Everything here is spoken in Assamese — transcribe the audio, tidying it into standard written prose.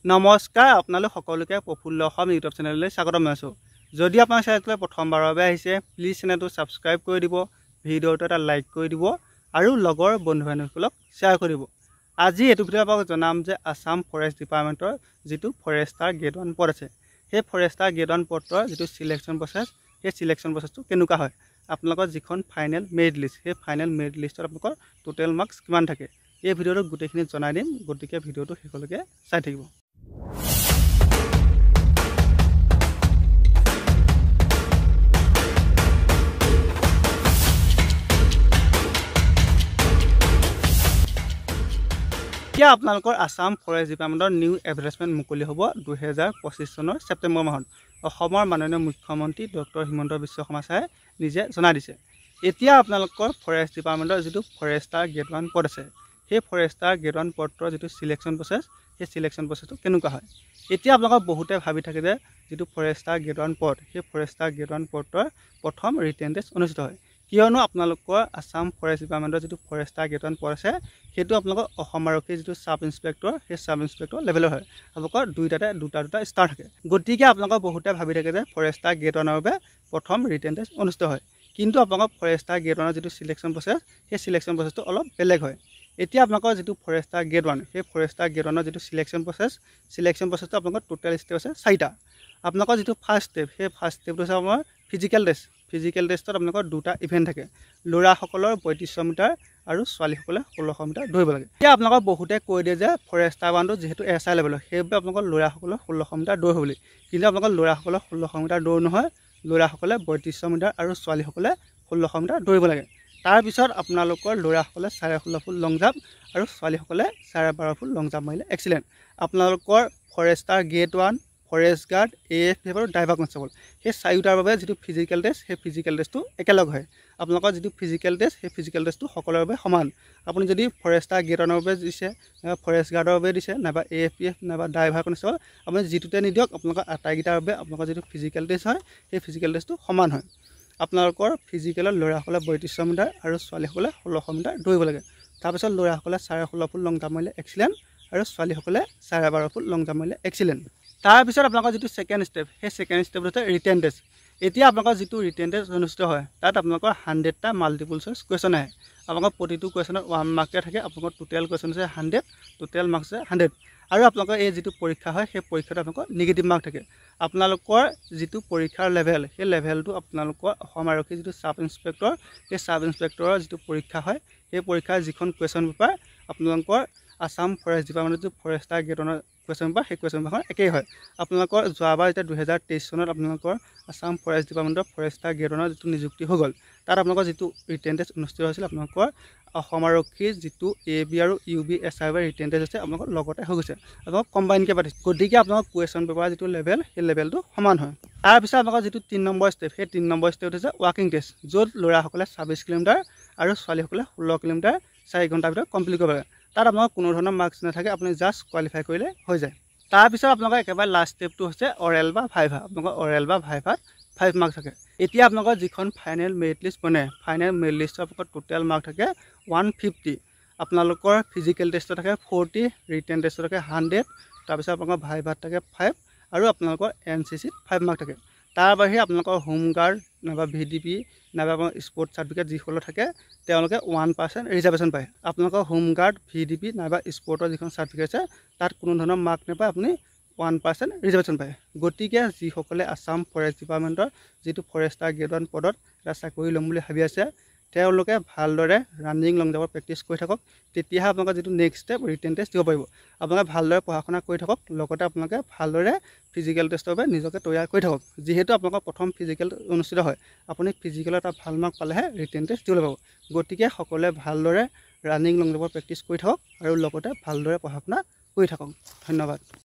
নমস্কাৰ, আপোনালোক সকলোকে প্ৰফুল্ল অসম ইউটিউব চেনেললৈ স্বাগতম জনাইছোঁ। যদি আপোনাৰ চেনেলটোলৈ প্ৰথমবাৰৰ বাবে আহিছে, প্লিজ চেনেলটো ছাবস্ক্ৰাইব কৰি দিব, ভিডিঅ'টো এটা লাইক কৰি দিব আৰু লগৰ বন্ধু বান্ধৱীসকলক শ্বেয়াৰ কৰি দিব। আজি এইটো ভিডিঅ'ত আপোনাক জনাম যে আছাম ফৰেষ্ট ডিপাৰ্টমেণ্টৰ যিটো ফৰেষ্টাৰ গ্ৰেড 1 পদ আছে, সেই ফৰেষ্টাৰ গ্ৰেড 1 পদৰ যিটো চিলেকশ্যন প্ৰচেছ, সেই চিলেকশ্যন প্ৰচেছটো কেনেকুৱা হয়, আপোনালোকৰ যিখন ফাইনেল মেৰিট লিষ্ট, সেই ফাইনেল মেৰিট লিষ্টত আপোনালোকৰ টোটেল মাৰ্কছ কিমান থাকে, এই ভিডিঅ'টো গোটেইখিনি জনাই দিম। গতিকে ভিডিঅ'টো শেষলৈকে চাই থাকিব। এতিয়া আপোনালোকৰ আছাম ফৰেষ্ট ডিপাৰ্টমেণ্টৰ নিউ এডভাৰটাইজমেণ্ট মুকলি হ'ব 2025 চনৰ ছেপ্টেম্বৰ মাহত। অসমৰ মাননীয় মুখ্যমন্ত্ৰী ডক্টৰ হিমন্ত বিশ্ব শৰ্মা ছাৰে নিজে জনাই দিছে। এতিয়া আপোনালোকৰ ফৰেষ্ট ডিপাৰ্টমেণ্টৰ যিটো ফৰেষ্টাৰ গ্ৰেড 1 পদ আছে, সেই ফৰেষ্টাৰ গ্ৰেড 1 পদৰ যিটো চিলেকশ্যন প্ৰচেছ, সেই চিলেকশ্যন প্ৰচেছটো কেনেকুৱা হয়। এতিয়া আপোনালোকৰ বহুতে ভাবি থাকে যে যিটো ফৰেষ্টাৰ গ্ৰেড 1 পদ, সেই ফৰেষ্টাৰ গ্ৰেড 1 পদৰ প্ৰথম ৰিটেন টেষ্ট অনুষ্ঠিত হয়। কিয়নো আপোনালোকৰ আছাম ফৰেষ্ট ডিপাৰ্টমেণ্টৰ যিটো ফৰেষ্টাৰ গ্ৰেড 1 পদ আছে, সেইটো আপোনালোকৰ অসম আৰক্ষীৰ যিটো ছাব ইনস্পেক্টৰ, সেই ছাব ইনস্পেক্টৰ লেভেলৰ হয়। আপোনালোকৰ দুটা ষ্টাৰ থাকে। গতিকে আপোনালোকৰ বহুতে ভাবি থাকে যে ফৰেষ্টাৰ গ্ৰেড 1ৰ বাবে প্ৰথম ৰিটেন টেষ্ট অনুষ্ঠিত হয়। কিন্তু আপোনালোকৰ ফৰেষ্টাৰ গ্ৰেড 1ৰ যিটো চিলেকশ্যন প্ৰচেছ, সেই চিলেকশ্যন প্ৰচেছটো অলপ বেলেগ হয়। এতিয়া আপোনালোকৰ যিটো ফৰেষ্টাৰ গ্ৰেড 1, সেই ফৰেষ্টাৰ গ্ৰেড 1ৰ যিটো চিলেকশ্যন প্ৰচেছটো আপোনালোকৰ টোটেল ষ্টেপ আছে 4টা। আপোনালোকৰ যিটো ফাৰ্ষ্ট ষ্টেপ, সেই ফাৰ্ষ্ট ষ্টেপটো হৈছে আপোনাৰ ফিজিকেল টেষ্ট। ফিজিকেল টেষ্টত আপোনালোকৰ দুটা ইভেণ্ট থাকে। ল'ৰাসকলৰ 3500 মিটাৰ আৰু ছোৱালীসকলে 1600 মিটাৰ দৌৰিব লাগে। এতিয়া আপোনালোকৰ বহুতে কৈ দিয়ে যে ফৰেষ্টাৰ 1টো যিহেতু SI লেভেলৰ, সেইবাবে আপোনালোকৰ ল'ৰাসকলৰ 1600 মিটাৰ দৌৰ বুলি। কিন্তু আপোনালোকৰ ল'ৰাসকলৰ 1600 মিটাৰ দৌৰ নহয়, ল'ৰাসকলে 3500 মিটাৰ আৰু ছোৱালীসকলে 1600 মিটাৰ দৌৰিব লাগে। তাৰপিছত আপোনালোকৰ ল'ৰাসকলে 16.5 ফুট লং জাম্প আৰু ছোৱালীসকলে 12.5 ফুট লং জাম্প মাৰিলে এক্সিলেণ্ট। আপোনালোকৰ Forester grade 1, forest guard, AFF আৰু ড্ৰাইভাৰ কনষ্টেবল, সেই চাৰিওটাৰ বাবে যিটো ফিজিকেল টেষ্ট, সেই ফিজিকেল টেষ্টটো একেলগ হয়। আপোনালোকৰ যিটো ফিজিকেল টেষ্ট, সেই ফিজিকেল টেষ্টটো সকলোৰে বাবে সমান। আপুনি যদি ফৰেষ্টাৰ গ্ৰেড 1ৰ বাবে দিছে, নাইবা ফৰেষ্ট গাৰ্ডৰ বাবে দিছে, নাইবা AFF, নাইবা ড্ৰাইভাৰ কনষ্টেবল, আপুনি যিটোতে নিদিয়ক, আপোনালোকৰ আটাইকেইটাৰ বাবে আপোনালোকৰ যিটো ফিজিকেল টেষ্ট হয়, সেই ফিজিকেল টেষ্টটো সমান হয়। আপোনালোকৰ ফিজিকেলত ল'ৰাসকলে 3500 মিটাৰ আৰু ছোৱালীসকলে 1600 মিটাৰ দৌৰিব লাগে। তাৰপিছত ল'ৰাসকলে 16.5 ফুট লং জাম্প মাৰিলে এক্সিলেণ্ট আৰু ছোৱালীসকলে 12.5 ফুট লং জাম্প মাৰিলে এক্সিলেণ্ট। তাৰপিছত আপোনালোকৰ যিটো ছেকেণ্ড ষ্টেপ, সেই ছেকেণ্ড ষ্টেপটো হৈছে ৰিটেন টেষ্ট। এতিয়া আপোনালোকৰ যিটো ৰিটেন টেষ্ট অনুষ্ঠিত হয়, তাত আপোনালোকৰ 100টা মাল্টিপুল চইচ কুৱেশ্যন আহে। আপোনালোকৰ প্ৰতিটো কুৱেশ্যনত 1 মাৰ্ককৈ থাকে। আপোনালোকৰ টোটেল কুৱেশ্যন হৈছে 100, টোটেল মাৰ্কছ হৈছে 100। আৰু আপোনালোকৰ এই যিটো পৰীক্ষা হয়, সেই পৰীক্ষাটো আপোনালোকৰ নিগেটিভ মাৰ্ক থাকে। আপোনালোকৰ যিটো পৰীক্ষাৰ লেভেল, সেই লেভেলটো আপোনালোকৰ অসম আৰক্ষীৰ যিটো ছাব ইনস্পেক্টৰ, সেই ছাব ইনস্পেক্টৰৰ যিটো পৰীক্ষা হয়, সেই পৰীক্ষাৰ যিখন কুৱেশ্যন পেপাৰ আপোনালোকৰ আছাম ফৰেষ্ট ডিপাৰ্টমেণ্টৰ যিটো ফৰেষ্টাৰ গ্ৰেড 1ৰ কুৱেশ্যন পেপাৰ, সেই কুৱেশ্যন পেপাৰখন একেই হয়। আপোনালোকৰ যোৱাবাৰ যেতিয়া 2023 চনত আপোনালোকৰ আছাম ফৰেষ্ট ডিপাৰ্টমেণ্টৰ ফৰেষ্টাৰ গ্ৰেড 1ৰ যিটো নিযুক্তি হৈ গ'ল, তাত আপোনালোকৰ যিটো ৰিটেন টেষ্ট অনুষ্ঠিত হৈছিল, আপোনালোকৰ অসম আৰক্ষীৰ যিটো AB আৰু UB SI ৰিটেন টেষ্ট আছে, আপোনালোকৰ লগতে হৈ গৈছে। আপোনালোকক কম্বাইনকৈ পাতিছে। গতিকে আপোনালোকৰ কুৱেশ্যন পেপাৰৰ যিটো লেভেল, সেই লেভেলটো সমান হয়। তাৰপিছত আপোনালোকৰ যিটো 3 নম্বৰ ষ্টেপ, সেই 3 নম্বৰ ষ্টেপটো হৈছে ৱাকিং টেষ্ট, য'ত ল'ৰাসকলে 26 কিলোমিটাৰ আৰু ছোৱালীসকলে 16 কিলোমিটাৰ 4 ঘণ্টাৰ ভিতৰত কমপ্লিট কৰিব লাগে। তাত আপোনালোকৰ কোনো ধৰণৰ মাৰ্কছ নাথাকে, আপুনি জাষ্ট কোৱালিফাই কৰিলে হৈ যায়। তাৰপিছত আপোনালোকৰ একেবাৰে লাষ্ট ষ্টেপটো হৈছে অৰেল বা ভাইভা। আপোনালোকৰ অৰেল বা ভাইভাত 5 মাৰ্কছ থাকে। এতিয়া আপোনালোকৰ যিখন ফাইনেল মেৰিট লিষ্ট বনে, ফাইনেল মেৰিট লিষ্টৰ আপোনালোকৰ টোটেল মাৰ্ক থাকে 150। আপোনালোকৰ ফিজিকেল টেষ্টত থাকে 40, ৰিটেন টেষ্টত থাকে 100, তাৰপিছত আপোনালোকৰ ভাইভাত থাকে 5 আৰু আপোনালোকৰ NCCত 5 মাৰ্ক থাকে। তাৰ বাহিৰে আপোনালোকৰ হোমগাৰ্ড, নাইবা VDP, নাইবা আপোনাৰ স্পৰ্টছ চাৰ্টিফিকেট যিসকলৰ থাকে, তেওঁলোকে 1% ৰিজাৰ্ভেশ্যন পায়। আপোনালোকৰ হোমগাৰ্ড, VDP নাইবা স্পৰ্টৰ যিখন চাৰ্টিফিকেট আছে, তাত কোনো ধৰণৰ মাৰ্ক নাপায়, আপুনি 1% ৰিজাৰ্ভেশ্যন পায়। গতিকে যিসকলে আছাম ফৰেষ্ট ডিপাৰ্টমেণ্টৰ যিটো ফৰেষ্টাৰ গ্ৰেড 1 পদত এটা চাকৰি ল'ম বুলি ভাবি আছে, তেওঁলোকে ভালদৰে ৰানিং লং জাম্পৰ প্ৰেক্টিছ কৰি থাকক। তেতিয়াহে আপোনালোকৰ যিটো নেক্সট ষ্টেপ ৰিটেন টেষ্ট দিব পাৰিব। আপোনালোকে ভালদৰে পঢ়া শুনা কৰি থাকক, লগতে আপোনালোকে ভালদৰে ফিজিকেল টেষ্টৰ বাবে নিজকে তৈয়াৰ কৰি থাকক। যিহেতু আপোনালোকৰ প্ৰথম ফিজিকেল অনুষ্ঠিত হয়, আপুনি ফিজিকেলত এটা ভাল মাৰ্ক পালেহে ৰিটেন টেষ্ট দিবলৈ পাব। গতিকে সকলোৱে ভালদৰে ৰানিং লং জাম্পৰ প্ৰেক্টিছ কৰি থাকক আৰু লগতে ভালদৰে পঢ়া শুনা কৰি থাকক। ধন্যবাদ।